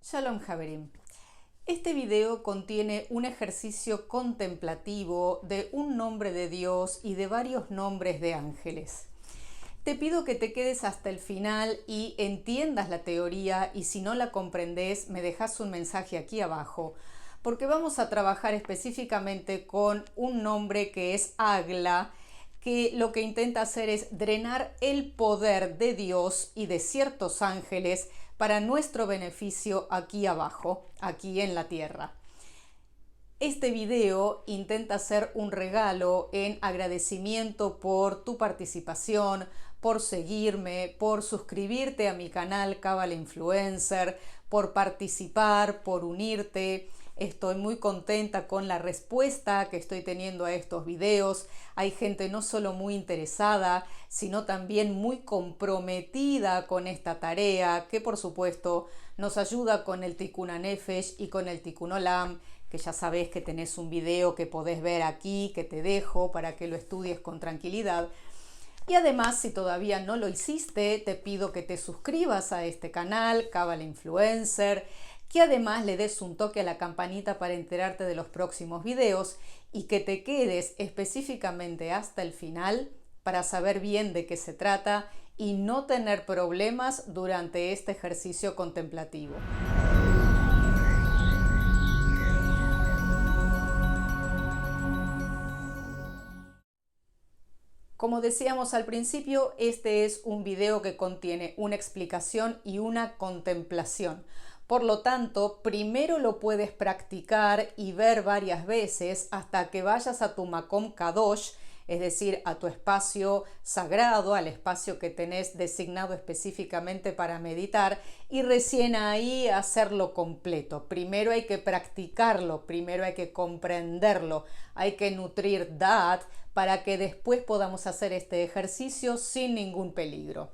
Shalom Haverim. Este video contiene un ejercicio contemplativo de un nombre de Dios y de varios nombres de ángeles. Te pido que te quedes hasta el final y entiendas la teoría, y si no la comprendes me dejas un mensaje aquí abajo, porque vamos a trabajar específicamente con un nombre que es Agla, que lo que intenta hacer es drenar el poder de Dios y de ciertos ángeles para nuestro beneficio aquí abajo, aquí en la tierra. Este video intenta ser un regalo en agradecimiento por tu participación, por seguirme, por suscribirte a mi canal Kabbalah Influencer, por participar, por unirte. Estoy muy contenta con la respuesta que estoy teniendo a estos videos. Hay gente no solo muy interesada, sino también muy comprometida con esta tarea, que por supuesto nos ayuda con el Tikkun HaNefesh y con el Tikkun Olam, que ya sabés que tenés un video que podés ver aquí, que te dejo para que lo estudies con tranquilidad. Y además, si todavía no lo hiciste, te pido que te suscribas a este canal, Kabbalah Influencer, que además le des un toque a la campanita para enterarte de los próximos videos y que te quedes específicamente hasta el final para saber bien de qué se trata y no tener problemas durante este ejercicio contemplativo. Como decíamos al principio, este es un video que contiene una explicación y una contemplación. Por lo tanto, primero lo puedes practicar y ver varias veces hasta que vayas a tu Makom Kadosh, es decir, a tu espacio sagrado, al espacio que tenés designado específicamente para meditar, y recién ahí hacerlo completo. Primero hay que practicarlo, primero hay que comprenderlo, hay que nutrir Da'at para que después podamos hacer este ejercicio sin ningún peligro.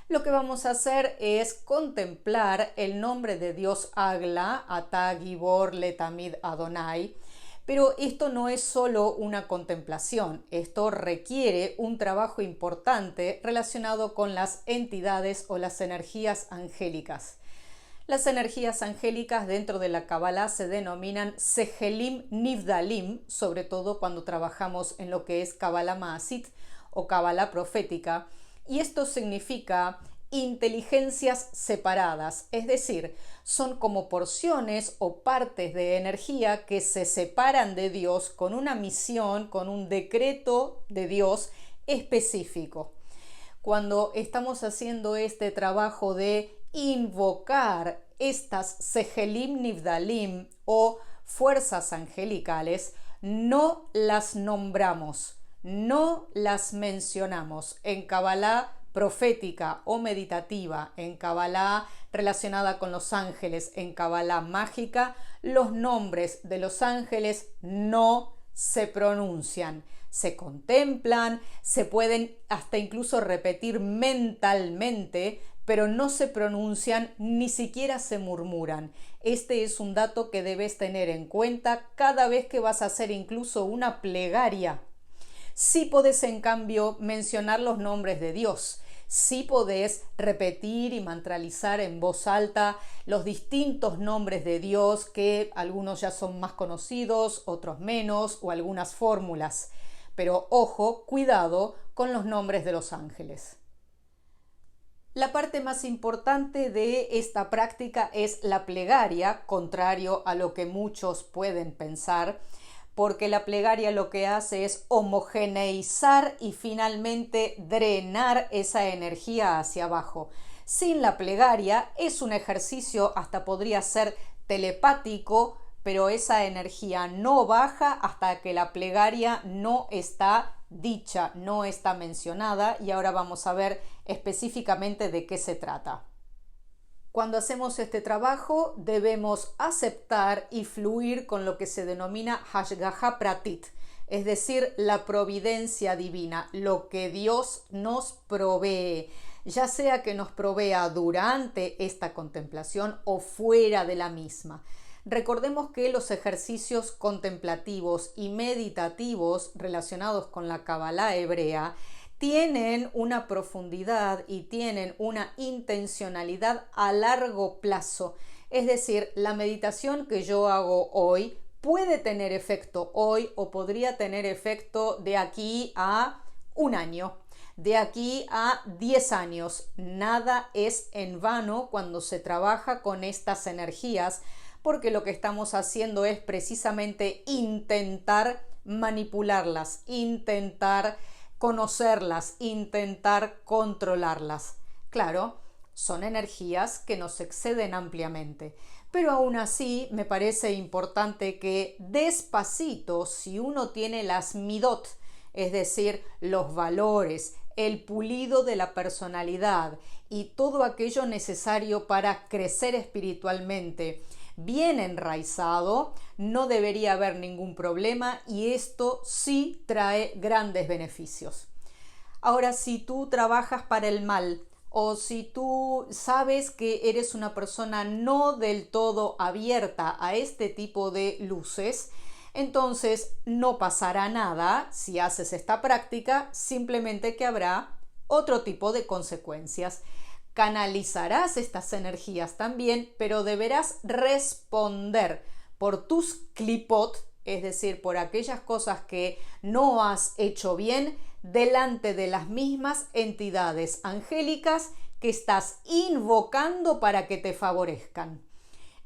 Lo que vamos a hacer es contemplar el nombre de Dios Agla, Atá Gibor Letamid Adonai, pero esto no es solo una contemplación, esto requiere un trabajo importante relacionado con las entidades o las energías angélicas. Las energías angélicas dentro de la Kabbalah se denominan Sehelim Nivdalim, sobre todo cuando trabajamos en lo que es Kabbalah Maasit o Kabbalah profética, y esto significa inteligencias separadas, es decir, son como porciones o partes de energía que se separan de Dios con una misión, con un decreto de Dios específico. Cuando estamos haciendo este trabajo de invocar estas Sehelim Nivdalim o fuerzas angelicales, no las nombramos, no las mencionamos. En Kabbalah profética o meditativa, en Kabbalah relacionada con los ángeles, en Kabbalah mágica, los nombres de los ángeles no se pronuncian, se contemplan, se pueden hasta incluso repetir mentalmente, pero no se pronuncian, ni siquiera se murmuran. Este es un dato que debes tener en cuenta cada vez que vas a hacer incluso una plegaria. Sí podés, en cambio, mencionar los nombres de Dios. Sí podés repetir y mantralizar en voz alta los distintos nombres de Dios, que algunos ya son más conocidos, otros menos, o algunas fórmulas. Pero ojo, cuidado con los nombres de los ángeles. La parte más importante de esta práctica es la plegaria, contrario a lo que muchos pueden pensar, porque la plegaria lo que hace es homogeneizar y finalmente drenar esa energía hacia abajo. Sin la plegaria es un ejercicio, hasta podría ser telepático, pero esa energía no baja hasta que la plegaria no está dicha, no está mencionada, y ahora vamos a ver específicamente de qué se trata. Cuando hacemos este trabajo debemos aceptar y fluir con lo que se denomina Hashgaha Pratit, es decir, la providencia divina, lo que Dios nos provee, ya sea que nos provea durante esta contemplación o fuera de la misma. Recordemos que los ejercicios contemplativos y meditativos relacionados con la Kabbalah hebrea tienen una profundidad y tienen una intencionalidad a largo plazo. Es decir, la meditación que yo hago hoy puede tener efecto hoy o podría tener efecto de aquí a un año, de aquí a 10 años. Nada es en vano cuando se trabaja con estas energías, porque lo que estamos haciendo es precisamente intentar manipularlas, intentar conocerlas, intentar controlarlas. Claro, son energías que nos exceden ampliamente, pero aún así me parece importante que despacito, si uno tiene las midot, es decir, los valores, el pulido de la personalidad y todo aquello necesario para crecer espiritualmente, bien enraizado, no debería haber ningún problema y esto sí trae grandes beneficios. Ahora, si tú trabajas para el mal o si tú sabes que eres una persona no del todo abierta a este tipo de luces, entonces no pasará nada si haces esta práctica, simplemente que habrá otro tipo de consecuencias. Canalizarás estas energías también, pero deberás responder por tus clipot, es decir, por aquellas cosas que no has hecho bien, delante de las mismas entidades angélicas que estás invocando para que te favorezcan.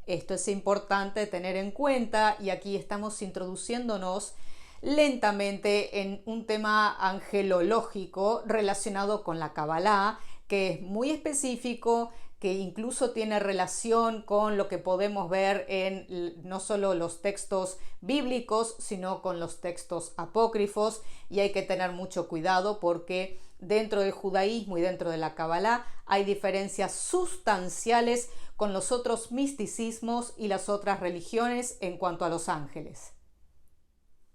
Esto es importante tener en cuenta y aquí estamos introduciéndonos lentamente en un tema angelológico relacionado con la Kabbalah, que es muy específico, que incluso tiene relación con lo que podemos ver en no solo los textos bíblicos, sino con los textos apócrifos, y hay que tener mucho cuidado porque dentro del judaísmo y dentro de la Kabbalah hay diferencias sustanciales con los otros misticismos y las otras religiones en cuanto a los ángeles.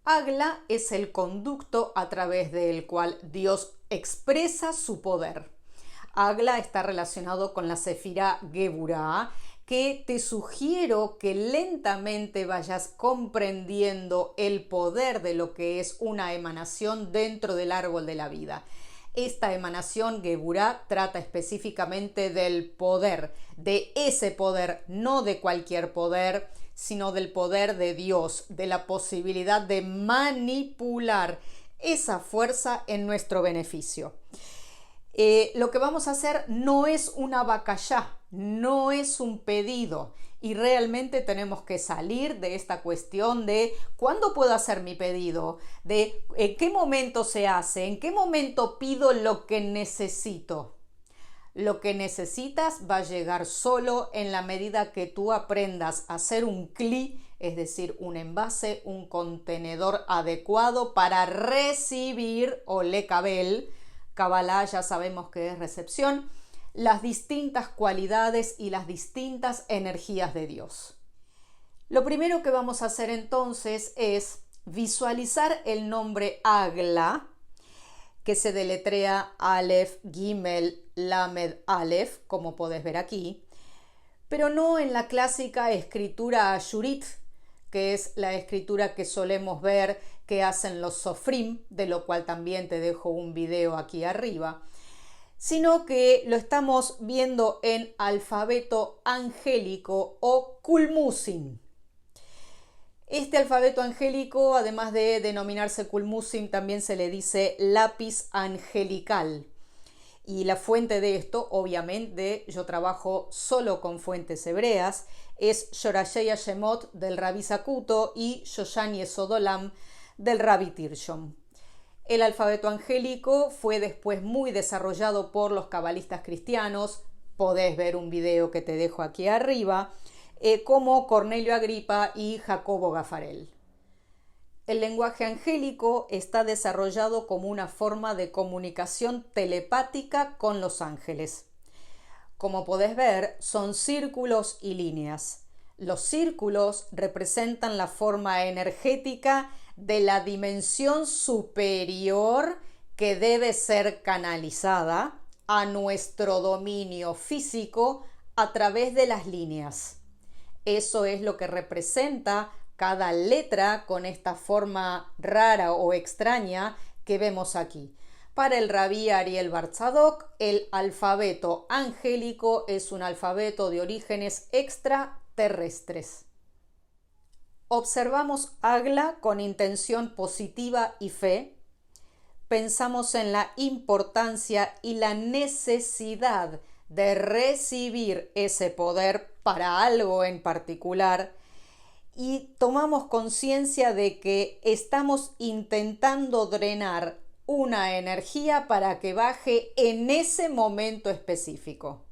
Agla es el conducto a través del cual Dios expresa su poder. Agla está relacionado con la Sefirá Geburah, que te sugiero que lentamente vayas comprendiendo el poder de lo que es una emanación dentro del árbol de la vida. Esta emanación Geburah trata específicamente del poder, de ese poder, no de cualquier poder, sino del poder de Dios, de la posibilidad de manipular esa fuerza en nuestro beneficio. Lo que vamos a hacer no es una bakashá, no es un pedido, y realmente tenemos que salir de esta cuestión de ¿cuándo puedo hacer mi pedido? De ¿en qué momento se hace? ¿En qué momento pido lo que necesito? Lo que necesitas va a llegar solo en la medida que tú aprendas a hacer un cli, es decir, un envase, un contenedor adecuado para recibir o lekabel. Kabbalah ya sabemos que es recepción, las distintas cualidades y las distintas energías de Dios. Lo primero que vamos a hacer entonces es visualizar el nombre Agla, que se deletrea Aleph, Gimel, Lamed, Aleph, como podés ver aquí, pero no en la clásica escritura ashurit, que es la escritura que solemos ver que hacen los sofrim, de lo cual también te dejo un video aquí arriba, sino que lo estamos viendo en alfabeto angélico o Kulmusin. Este alfabeto angélico, además de denominarse Kulmusin, también se le dice lápiz angelical. Y la fuente de esto, obviamente, yo trabajo solo con fuentes hebreas, es Shorashei Hashemot del Rabbi Zacuto y Shoshan Yesod Olam del Rabbi Tirshon. El alfabeto angélico fue después muy desarrollado por los cabalistas cristianos, podés ver un video que te dejo aquí arriba, como Cornelio Agripa y Jacobo Gafarel. El lenguaje angélico está desarrollado como una forma de comunicación telepática con los ángeles. Como podés ver, son círculos y líneas. Los círculos representan la forma energética de la dimensión superior que debe ser canalizada a nuestro dominio físico a través de las líneas. Eso es lo que representa cada letra con esta forma rara o extraña que vemos aquí. Para el rabí Ariel Barzadok, el alfabeto angélico es un alfabeto de orígenes extraterrestres. Observamos Agla con intención positiva y fe. Pensamos en la importancia y la necesidad de recibir ese poder para algo en particular y tomamos conciencia de que estamos intentando drenar una energía para que baje en ese momento específico.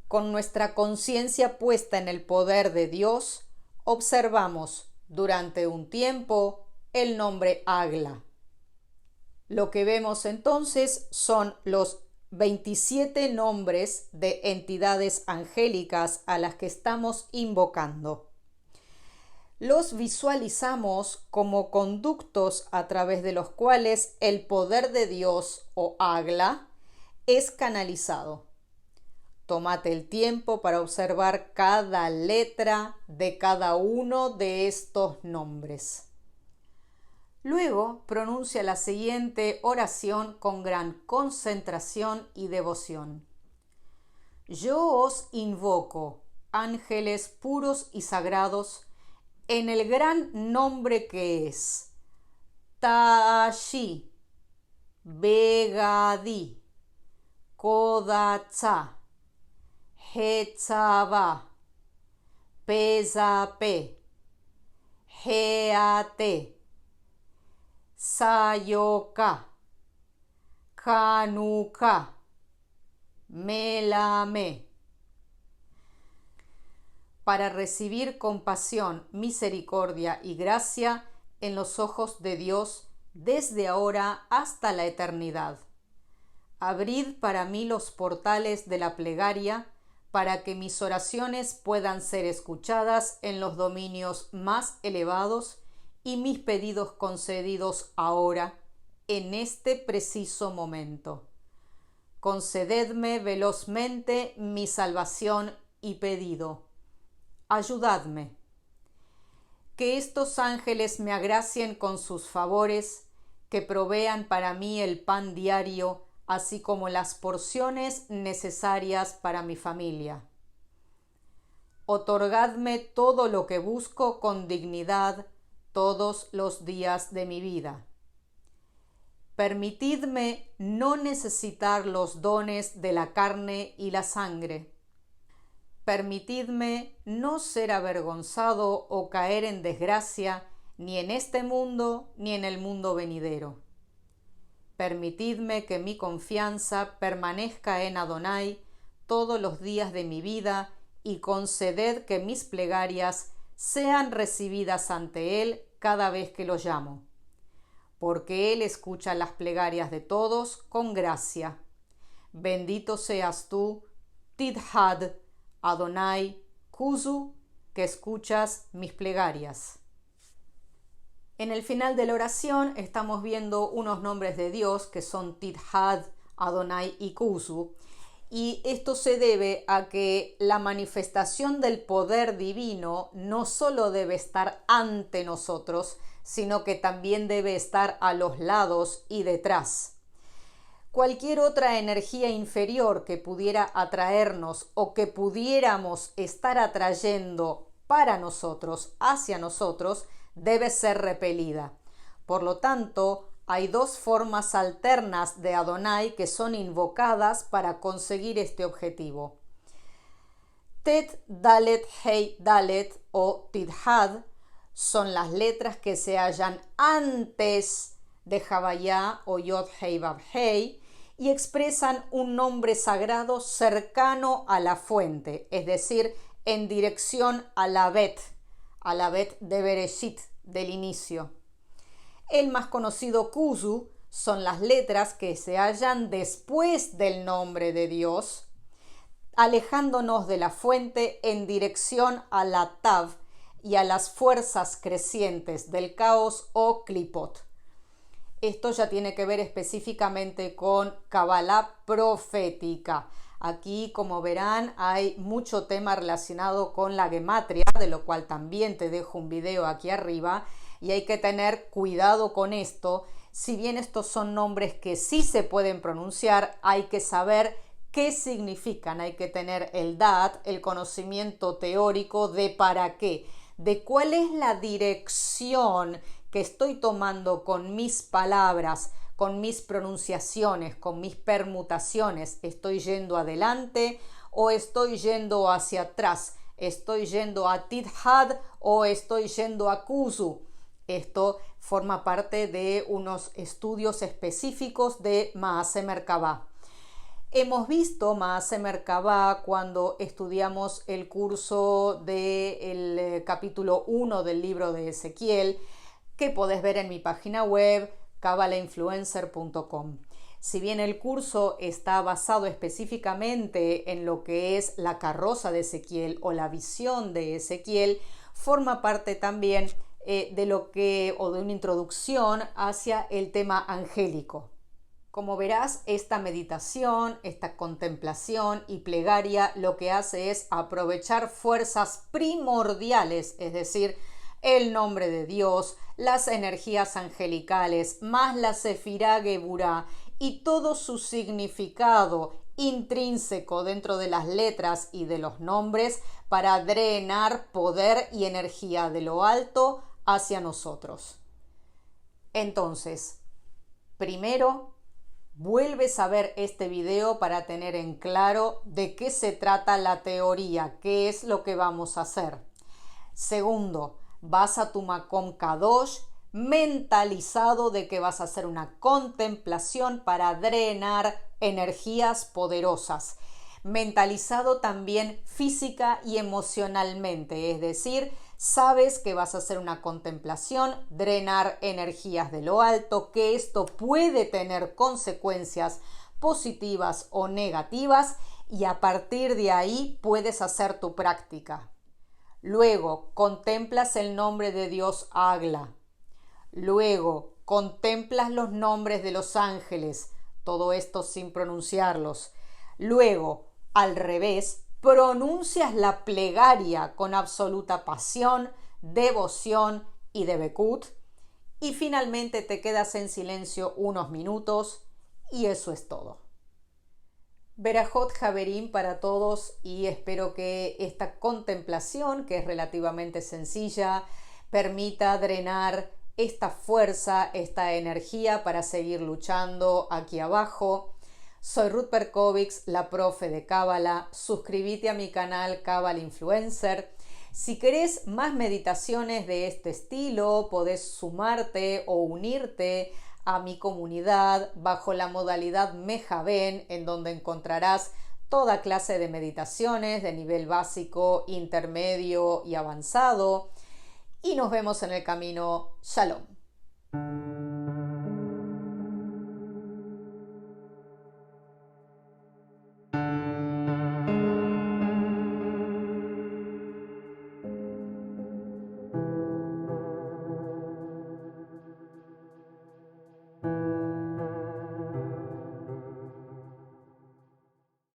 Con nuestra conciencia puesta en el poder de Dios, observamos durante un tiempo el nombre Agla. Lo que vemos entonces son los 27 nombres de entidades angélicas a las que estamos invocando. Los visualizamos como conductos a través de los cuales el poder de Dios o Agla es canalizado. Tómate el tiempo para observar cada letra de cada uno de estos nombres. Luego pronuncia la siguiente oración con gran concentración y devoción. Yo os invoco, ángeles puros y sagrados, en el gran nombre que es Tashi, Begadi, Kodatsa, Hetzava, Pezape, Heate, Sayoka, Kanuka, Melame. Para recibir compasión, misericordia y gracia en los ojos de Dios desde ahora hasta la eternidad. Abrid para mí los portales de la plegaria para que mis oraciones puedan ser escuchadas en los dominios más elevados y mis pedidos concedidos ahora, en este preciso momento. Concededme velozmente mi salvación y pedido. Ayudadme. Que estos ángeles me agracien con sus favores, que provean para mí el pan diario, así como las porciones necesarias para mi familia. Otorgadme todo lo que busco con dignidad todos los días de mi vida. Permitidme no necesitar los dones de la carne y la sangre. Permitidme no ser avergonzado o caer en desgracia ni en este mundo ni en el mundo venidero. Permitidme que mi confianza permanezca en Adonai todos los días de mi vida y conceded que mis plegarias sean recibidas ante Él cada vez que lo llamo, porque Él escucha las plegarias de todos con gracia. Bendito seas tú, Tidhad, Adonai, Kuzu, que escuchas mis plegarias. En el final de la oración estamos viendo unos nombres de Dios que son Tidhad, Adonai y Kuzu, y esto se debe a que la manifestación del poder divino no solo debe estar ante nosotros, sino que también debe estar a los lados y detrás. Cualquier otra energía inferior que pudiera atraernos o que pudiéramos estar atrayendo para nosotros, hacia nosotros, debe ser repelida. Por lo tanto, hay dos formas alternas de Adonai que son invocadas para conseguir este objetivo. Tet, Dalet, Hei, Dalet o Tidhad son las letras que se hallan antes de Havayá o Yod, Hei, Vav, Hei y expresan un nombre sagrado cercano a la fuente, es decir, en dirección a la Bet de Bereshit, del inicio. El más conocido Kuzu son las letras que se hallan después del nombre de Dios, alejándonos de la fuente en dirección a la Tav y a las fuerzas crecientes del caos o Klipot. Esto ya tiene que ver específicamente con Kabbalah profética. Aquí, como verán, hay mucho tema relacionado con la gematria, de lo cual también te dejo un video aquí arriba, y hay que tener cuidado con esto. Si bien estos son nombres que sí se pueden pronunciar, hay que saber qué significan, hay que tener el DAT, el conocimiento teórico de para qué, de cuál es la dirección que estoy tomando con mis palabras, con mis pronunciaciones, con mis permutaciones. ¿Estoy yendo adelante o estoy yendo hacia atrás? ¿Estoy yendo a Tithad o estoy yendo a Kuzu? Esto forma parte de unos estudios específicos de Maaseh Merkabah. Hemos visto Maaseh Merkabah cuando estudiamos el curso del capítulo 1 del libro de Ezequiel, que podés ver en mi página web kabalainfluencer.com. Si bien el curso está basado específicamente en lo que es la carroza de Ezequiel o la visión de Ezequiel, forma parte también de una introducción hacia el tema angélico. Como verás, esta meditación, esta contemplación y plegaria lo que hace es aprovechar fuerzas primordiales, es decir, el nombre de Dios, las energías angelicales, más la Sefirá Geburá y todo su significado intrínseco dentro de las letras y de los nombres para drenar poder y energía de lo alto hacia nosotros. Entonces, primero, vuelves a ver este video para tener en claro de qué se trata la teoría, qué es lo que vamos a hacer. Segundo, vas a tu Makom Kadosh mentalizado de que vas a hacer una contemplación para drenar energías poderosas. Mentalizado también física y emocionalmente, es decir, sabes que vas a hacer una contemplación, drenar energías de lo alto, que esto puede tener consecuencias positivas o negativas y a partir de ahí puedes hacer tu práctica. Luego, contemplas el nombre de Dios Agla. Luego, contemplas los nombres de los ángeles, todo esto sin pronunciarlos. Luego, al revés, pronuncias la plegaria con absoluta pasión, devoción y debekut. Y finalmente te quedas en silencio unos minutos y eso es todo. Berajot Haverim para todos y espero que esta contemplación, que es relativamente sencilla, permita drenar esta fuerza, esta energía para seguir luchando aquí abajo. Soy Ruth Perkovics, la profe de Kabbalah. Suscríbete a mi canal Kabbalah Influencer. Si querés más meditaciones de este estilo, podés sumarte o unirte a mi comunidad bajo la modalidad Mejaben, en donde encontrarás toda clase de meditaciones de nivel básico, intermedio y avanzado. Y nos vemos en el camino. Shalom.